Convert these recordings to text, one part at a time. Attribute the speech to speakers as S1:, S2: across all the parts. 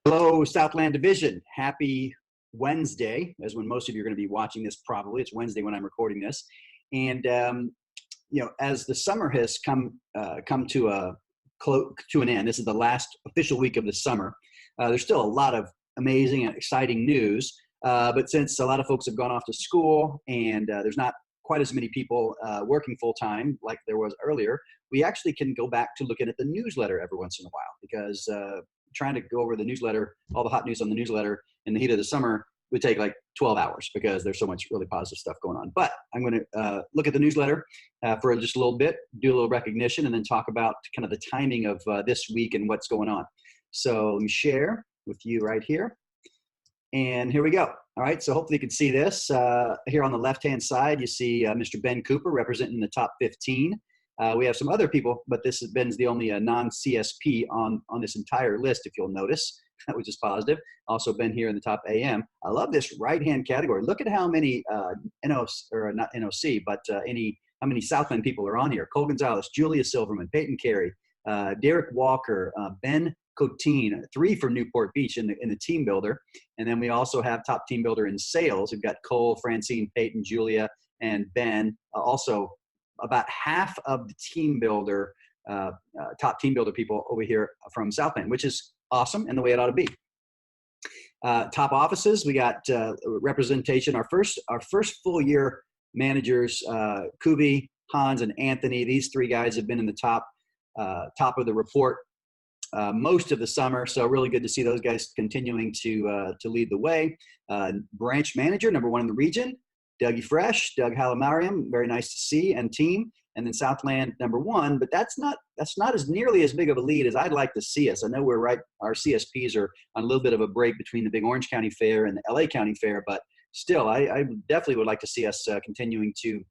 S1: Hello, Southland Division. Happy Wednesday, as when most of you are going to be watching this probably. It's Wednesday when I'm recording this. And, as the summer has come to an end, this is the last official week of the summer. There's still a lot of amazing and exciting news. But since a lot of folks have gone off to school and there's not quite as many people working full time like there was earlier, we actually can go back to looking at the newsletter every once in a while because trying to go over the newsletter, all the hot news on the newsletter in the heat of the summer would take like 12 hours because there's so much really positive stuff going on. But I'm going to look at the newsletter for just a little bit, do a little recognition, and then talk about kind of the timing of this week and what's going on. So let me share with you right here. And here we go. All right, so hopefully you can see this. Here on the left-hand side, you see Mr. Ben Cooper representing the top 15. We have some other people, but Ben's the only non-CSP on this entire list, if you'll notice, which is positive. Also Ben here in the top AM. I love this right-hand category. Look at how many NOC, or not NOC, but how many Southland people are on here. Cole Gonzalez, Julia Silverman, Peyton Carey, Derek Walker, Ben Coteen, 3 from Newport Beach in the team builder. And then we also have top team builder in sales. We've got Cole, Francine, Peyton, Julia, and Ben. Also, about half of the team builder, top team builder people over here from Southland, which is awesome and the way it ought to be. Top offices, we got representation. Our first full year managers, Kubi, Hans, and Anthony. These 3 guys have been in the top of the report most of the summer, so really good to see those guys continuing to lead the way. Branch manager, number 1 in the region, Dougie Fresh, Doug Halamariam, very nice to see, and team. And then Southland, number 1, but that's not as nearly as big of a lead as I'd like to see us. I know our CSPs are on a little bit of a break between the big Orange County Fair and the LA County Fair, but still, I definitely would like to see us continuing to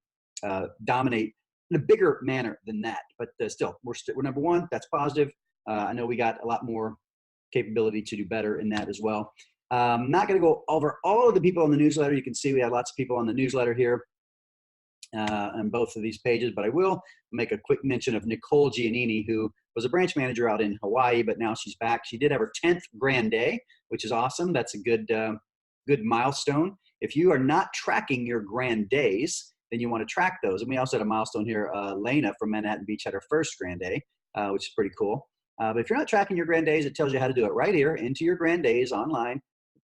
S1: dominate in a bigger manner than that. But still, we're number 1. That's positive. I know we got a lot more capability to do better in that as well. I'm not going to go over all of the people on the newsletter. You can see we have lots of people on the newsletter here on both of these pages, but I will make a quick mention of Nicole Giannini, who was a branch manager out in Hawaii, but now she's back. She did have her 10th grand day, which is awesome. That's a good milestone. If you are not tracking your grand days, then you want to track those. And we also had a milestone here. Lena from Manhattan Beach had her first grand day, which is pretty cool. But if you're not tracking your grand days, it tells you how to do it right here into your grand days online.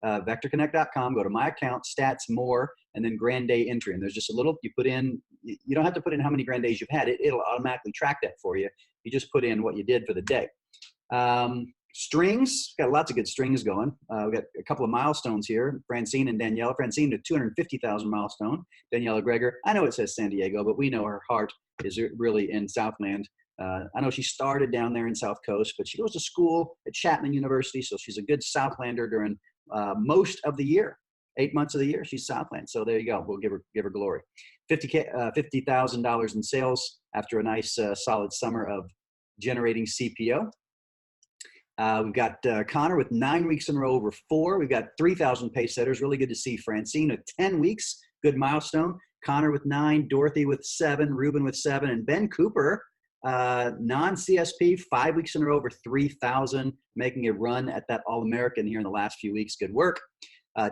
S1: VectorConnect.com, go to my account, stats, more, and then grand day entry. And there's just a little, you put in, you don't have to put in how many grand days you've had. It'll automatically track that for you. You just put in what you did for the day. Strings, got lots of good strings going. We've got a couple of milestones here. Francine and Daniela. Francine, the 250,000 milestone. Daniela Greger, I know it says San Diego, but we know her heart is really in Southland. I know she started down there in South Coast, but she goes to school at Chapman University, so she's a good Southlander during most of the year. 8 months of the year, she's Southland. So there you go. We'll give her glory. $50,000 in sales after a nice solid summer of generating CPO. We've got Connor with 9 weeks in a row over 4. We've got 3,000 pace setters. Really good to see Francine with 10 weeks. Good milestone. Connor with 9, Dorothy with 7, Ruben with 7, and Ben Cooper, non-CSP, 5 weeks in a row over 3,000, making a run at that All-American here in the last few weeks. Good work.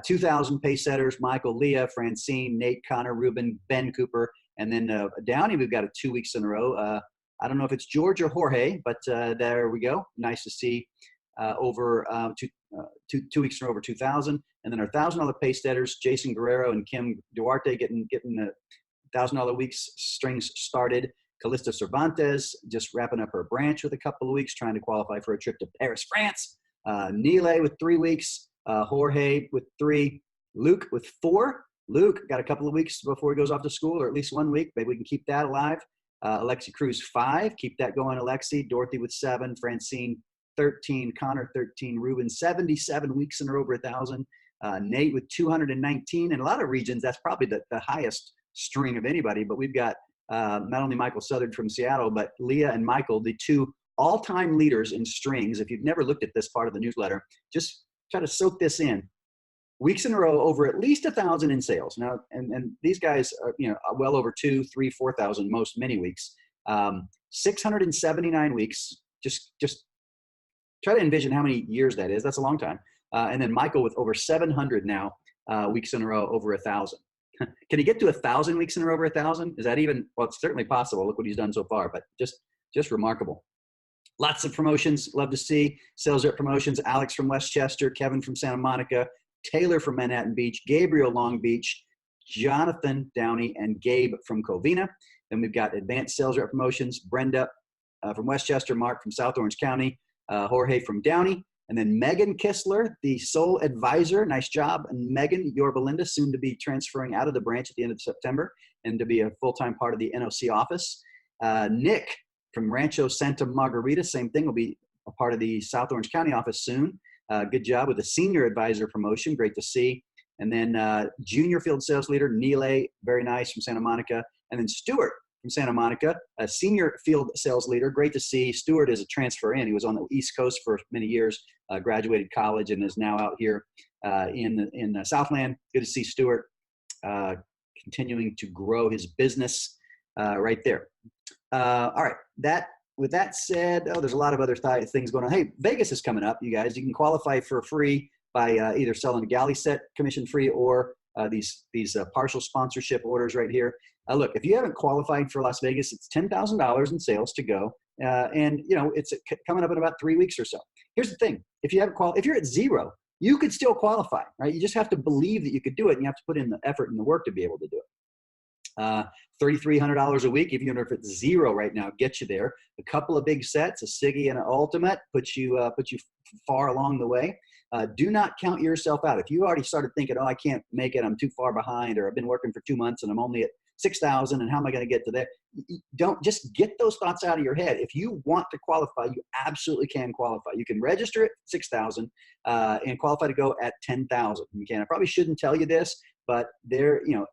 S1: 2,000 pace setters, Michael, Leah, Francine, Nate, Connor, Ruben, Ben Cooper, and then Downey, we've got 2 weeks in a row. I don't know if it's George or Jorge, but there we go. Nice to see over 2 weeks in a row over 2,000. And then our $1,000 pace setters, Jason Guerrero and Kim Duarte getting the $1,000 weeks strings started. Calista Cervantes just wrapping up her branch with a couple of weeks, trying to qualify for a trip to Paris, France. Nile with 3 weeks. Jorge with 3. Luke with 4. Luke got a couple of weeks before he goes off to school, or at least 1 week. Maybe we can keep that alive. Alexi Cruz, 5. Keep that going, Alexi. Dorothy with 7. Francine, 13. Connor, 13. Ruben, 77 weeks in a row over 1,000. Nate with 219. In a lot of regions, that's probably the highest string of anybody. But we've got not only Michael Southard from Seattle, but Leah and Michael, the 2 all-time leaders in strings. If you've never looked at this part of the newsletter, just try to soak this in. Weeks in a row over at least 1,000 in sales. Now, and these guys are, well over 2, 3, 4,000 many weeks. 679 weeks, just try to envision how many years that is. That's a long time. And then Michael with over 700 now weeks in a row, over 1,000. Can he get to 1,000 weeks in a row over 1,000? Is that even, well, it's certainly possible. Look what he's done so far, but just remarkable. Lots of promotions, love to see. Sales rep promotions, Alex from Westchester, Kevin from Santa Monica, Taylor from Manhattan Beach, Gabriel Long Beach, Jonathan Downey, and Gabe from Covina. Then we've got advanced sales rep promotions, Brenda from Westchester, Mark from South Orange County, Jorge from Downey, and then Megan Kistler, the sole advisor. Nice job. And Megan, your Belinda, soon to be transferring out of the branch at the end of September and to be a full-time part of the NOC office. Nick from Rancho Santa Margarita, same thing, will be a part of the South Orange County office soon. Good job with the senior advisor promotion. Great to see. And then junior field sales leader, Neelay, very nice, from Santa Monica. And then Stuart from Santa Monica, a senior field sales leader. Great to see. Stuart is a transfer in. He was on the East Coast for many years, graduated college, and is now out here in Southland. Good to see Stuart continuing to grow his business right there. All right, with that said, there's a lot of other things going on. Hey, Vegas is coming up, you guys. You can qualify for free by either selling a galley set commission free or these partial sponsorship orders right here. Look, if you haven't qualified for Las Vegas, it's $10,000 in sales to go. And you know, it's coming up in about 3 weeks or so. Here's the thing. If you haven't if you're at zero, you could still qualify, right? You just have to believe that you could do it, and you have to put in the effort and the work to be able to do it. $3,300 a week, even if it's zero right now, gets you there. A couple of big sets, a Siggy and an Ultimate, puts you far along the way. Do not count yourself out. If you already started thinking, oh, I can't make it, I'm too far behind, or I've been working for 2 months and I'm only at 6,000, and how am I going to get to there? Don't just get those thoughts out of your head. If you want to qualify, you absolutely can qualify. You can register at 6,000 and qualify to go at 10,000. You can. I probably shouldn't tell you this, but there, you know,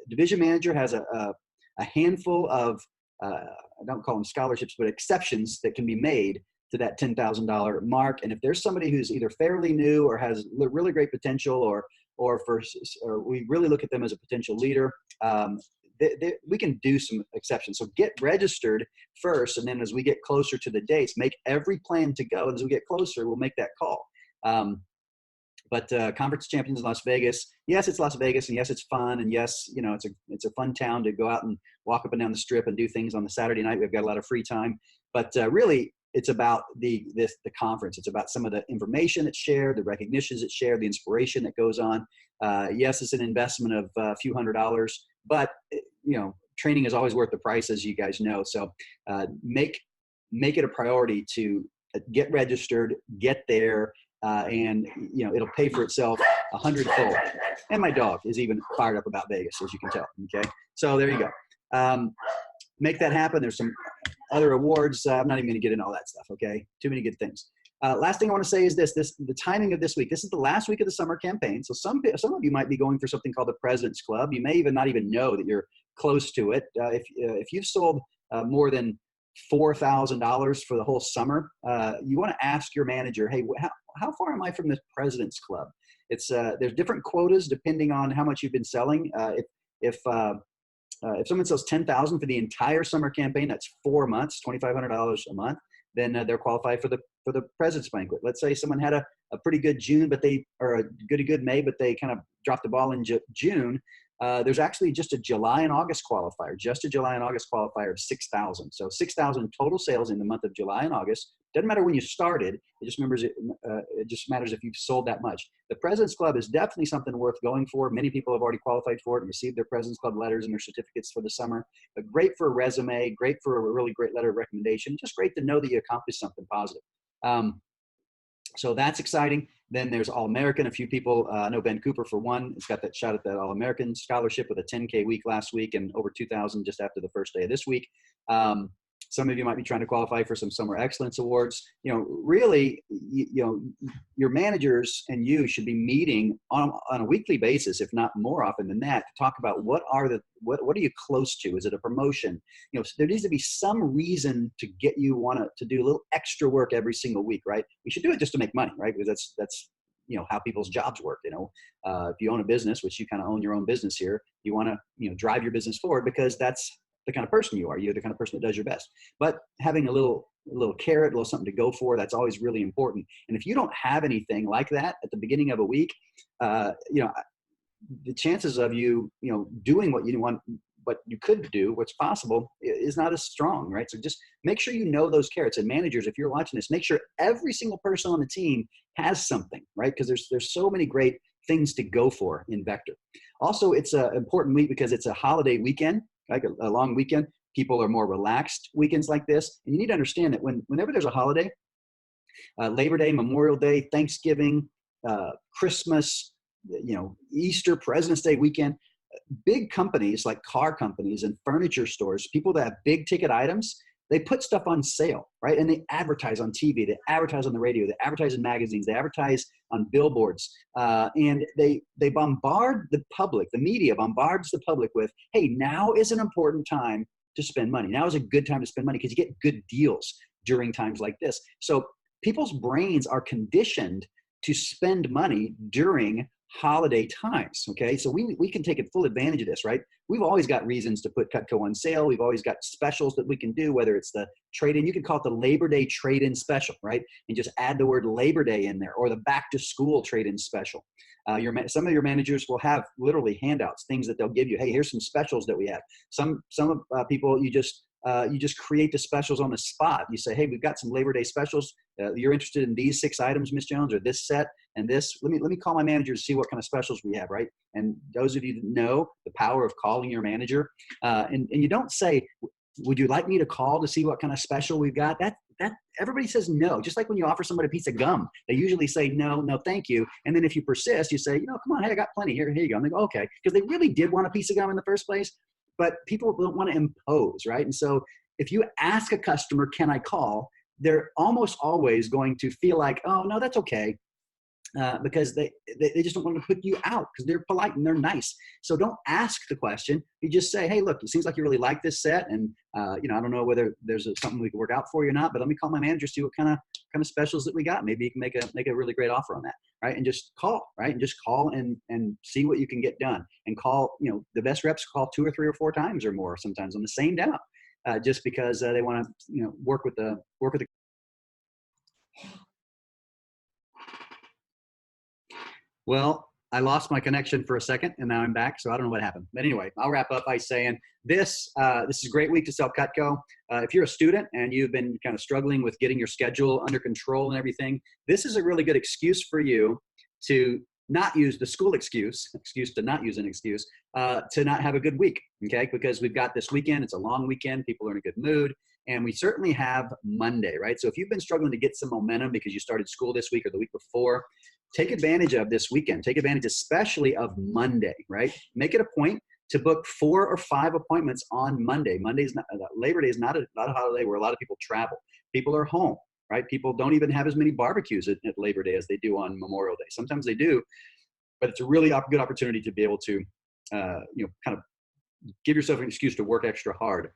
S1: division manager has a handful of I don't call them scholarships, but exceptions that can be made to that $10,000 mark. And if there's somebody who's either fairly new or has really great potential, or we really look at them as a potential leader, we can do some exceptions. So get registered first, and then as we get closer to the dates, make every plan to go. And as we get closer, we'll make that call. But Conference Champions in Las Vegas, yes, it's Las Vegas, and yes, it's fun, and yes, you know, it's a fun town to go out and walk up and down the strip and do things on the Saturday night. We've got a lot of free time, but really, it's about the conference. It's about some of the information that's shared, the recognitions that's shared, the inspiration that goes on. Yes, it's an investment of a few $100s, but you know, training is always worth the price, as you guys know. So make it a priority to get registered, get there. And you know, it'll pay for itself 100-fold. And my dog is even fired up about Vegas, as you can tell. Okay, so there you go. Make that happen. There's some other awards. I'm not even going to get into all that stuff. Okay, too many good things. Last thing I want to say is the timing of this week. This is the last week of the summer campaign. So some of you might be going for something called the President's Club. You may even not even know that you're close to it. If you've sold more than $4,000 for the whole summer, you want to ask your manager, hey, how far am I from this President's Club? It's there's different quotas depending on how much you've been selling. If someone sells $10,000 for the entire summer campaign, that's 4 months, $2,500 a month, then they're qualified for the President's Banquet. Let's say someone had a pretty good June, or a good May, but they kind of dropped the ball in June. There's actually just a July and August qualifier, of 6,000. So 6,000 total sales in the month of July and August. Doesn't matter when you started. It just matters if you've sold that much. The President's Club is definitely something worth going for. Many people have already qualified for it and received their President's Club letters and their certificates for the summer. But great for a resume, great for a really great letter of recommendation. Just great to know that you accomplished something positive. So that's exciting. Then there's All-American. A few people, I know Ben Cooper for one, has got that shot at that All-American scholarship with a 10K week last week and over 2,000 just after the first day of this week. Some of you might be trying to qualify for some Summer Excellence Awards. You know, really, your managers and you should be meeting on a weekly basis, if not more often than that, to talk about what are you close to? Is it a promotion? You know, there needs to be some reason to get you to do a little extra work every single week, right? We should do it just to make money, right? Because that's you know how people's jobs work. You know, if you own a business, which you kind of own your own business here, you want to drive your business forward because that's the kind of person you are. You're the kind of person that does your best. But having a little carrot, a little something to go for, that's always really important. And if you don't have anything like that at the beginning of a week, the chances of you doing what you want, what you could do, what's possible, is not as strong, right? So just make sure you know those carrots. And managers, if you're watching this, make sure every single person on the team has something, right? Because there's so many great things to go for in Vector. Also, it's an important week because it's a holiday weekend, like a long weekend. People are more relaxed weekends like this. And you need to understand that whenever there's a holiday, Labor Day, Memorial Day, Thanksgiving, Christmas, Easter, President's Day weekend, big companies like car companies and furniture stores, people that have big ticket items, they put stuff on sale, right? And they advertise on TV, they advertise on the radio, they advertise in magazines, they advertise on billboards, and they bombard the public. The media bombards the public with, hey, now is an important time to spend money. Now is a good time to spend money because you get good deals during times like this. So people's brains are conditioned to spend money during holiday times, okay? So we can take full advantage of this, right? We've always got reasons to put Cutco on sale. We've always got specials that we can do, whether it's the trade-in. You can call it the Labor Day trade-in special, right? And just add the word Labor Day in there, or the back-to-school trade-in special. Some of your managers will have literally handouts, things that they'll give you. Hey, here's some specials that we have. Some people, you just create the specials on the spot. You say, hey, we've got some Labor Day specials. You're interested in these 6 items, Miss Jones, or this set and this. Let me call my manager to see what kind of specials we have, right? And those of you that know the power of calling your manager, and you don't say, would you like me to call to see what kind of special we've got? That everybody says no. Just like when you offer somebody a piece of gum, they usually say no, thank you. And then if you persist, you say, come on, hey, I got plenty. Here you go. And they go, okay, because they really did want a piece of gum in the first place. But people don't want to impose, right? And so if you ask a customer, can I call? They're almost always going to feel like, oh, no, that's okay. Because they just don't want to put you out because they're polite and they're nice. So don't ask the question. You just say, hey, look, it seems like you really like this set. And, I don't know whether there's something we can work out for you or not, but let me call my manager, see what kind of specials that we got. Maybe you can make a really great offer on that, right? And just call, right? And just call and see what you can get done. And call, the best reps call 2 or 3 or 4 times or more sometimes on the same demo, just because they want to, work with the. Well, I lost my connection for a second, and now I'm back, so I don't know what happened. But anyway, I'll wrap up by saying this is a great week to sell Cutco. If you're a student and you've been kind of struggling with getting your schedule under control and everything, this is a really good excuse for you to not use the school excuse to not use an excuse, to not have a good week, okay? Because we've got this weekend. It's a long weekend. People are in a good mood. And we certainly have Monday, right? So if you've been struggling to get some momentum because you started school this week or the week before, take advantage of this weekend. Take advantage especially of Monday, right? Make it a point to book 4 or 5 appointments on Monday. Labor Day is not a holiday where a lot of people travel. People are home, right? People don't even have as many barbecues at Labor Day as they do on Memorial Day. Sometimes they do, but it's a really good opportunity to be able to, kind of give yourself an excuse to work extra hard.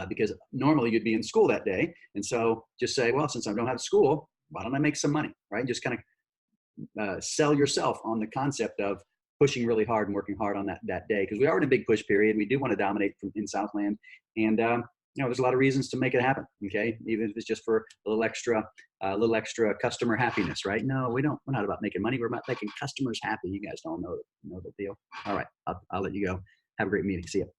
S1: Because normally you'd be in school that day. And so just say, well, since I don't have school, why don't I make some money, right? Just kind of sell yourself on the concept of pushing really hard and working hard on that day. Because we are in a big push period. We do want to dominate in Southland. And, there's a lot of reasons to make it happen, okay? Even if it's just for a little extra customer happiness, right? No, we're not about making money. We're about making customers happy. You guys don't know the deal. All right, I'll let you go. Have a great meeting. See you.